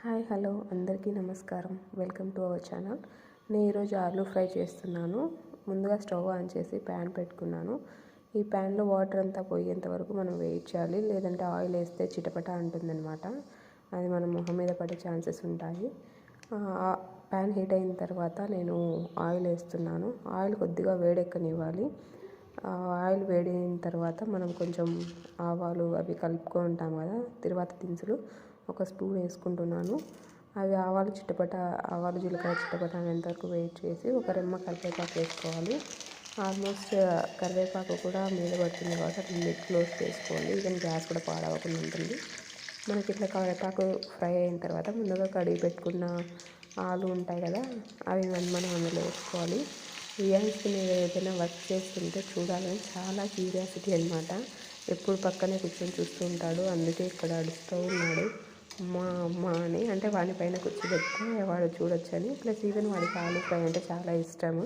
Hi hello అందరికీ నమస్కారం. Welcome to our channel. నేను ఈరోజు ఆలూ ఫ్రై చేస్తున్నాను. ముందుగా స్టవ్ ఆన్ చేసి ప్యాన్ పెట్టుకున్నాను. ఈ ప్యాన్లో వాటర్ అంతా పోయేంత వరకు మనం వెయిట్ చేయాలి, లేదంటే ఆయిల్ వేస్తే చిటపట అంటుందన్నమాట. అది మన మొహం మీద పడే ఛాన్సెస్ ఉంటాయి. ప్యాన్ హీట్ అయిన తర్వాత నేను ఆయిల్ వేస్తున్నాను. ఆయిల్ కొద్దిగా వేడెక్కనివ్వాలి. ఆయిల్ వేడైన తర్వాత మనం కొంచెం ఆవాలు అవి కలుపుకుంటాం కదా, తిరువాత దినుసులు ఒక స్పూన్ వేసుకుంటున్నాను. అవి ఆవాలు జీలకర్ర చిటపట అనేంతవరకు వెయిట్ చేసి ఒక రెమ్మ కరివేపాకు వేసుకోవాలి. ఆల్మోస్ట్ కరివేపాకు కూడా మీద పడుతుంది కాబట్టి అది లిడ్ క్లోజ్ చేసుకోవాలి, ఈవెన్ గ్యాస్ కూడా పాడవకుండా ఉంటుంది. మనకి ఇట్లా కరివేపాకు ఫ్రై అయిన తర్వాత ముందుగా కడిగి పెట్టుకున్న ఆలు ఉంటాయి కదా, అవి మనం అందులో వేసుకోవాలి. రియాన్స్కి నేను ఏదైనా వర్క్ చేస్తుంటే చూడాలని చాలా క్యూరియాసిటీ అనమాట. ఎప్పుడు పక్కనే కూర్చొని చూస్తూ ఉంటాడు, అందుకే ఇక్కడ అడుస్తూ ఉన్నాడు అమ్మా అమ్మ అని. అంటే వాడి పైన కూర్చోబెడితే వాడు చూడొచ్చని. ప్లస్ ఈవెన్ వాడికి ఆలూ ఫ్రై అంటే చాలా ఇష్టము,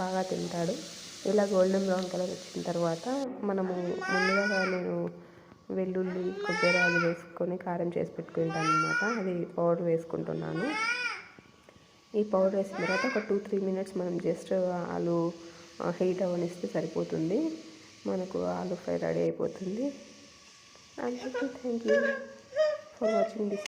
బాగా తింటాడు. ఇలా గోల్డెన్ బ్రౌన్ కలర్ వచ్చిన తర్వాత మనము ముందుగా నేను వెల్లుల్లి కొబ్బరి అది వేసుకొని కారం చేసి పెట్టుకుంటాను అనమాట. అది పౌడర్ వేసుకుంటున్నాను. ఈ పౌడర్ వేసిన తర్వాత ఒక 2-3 మినిట్స్ మనం జస్ట్ ఆలు హీట్ అవ్వనిస్తే సరిపోతుంది. మనకు ఆలూ ఫ్రై రెడీ అయిపోతుంది. Thank you for watching this.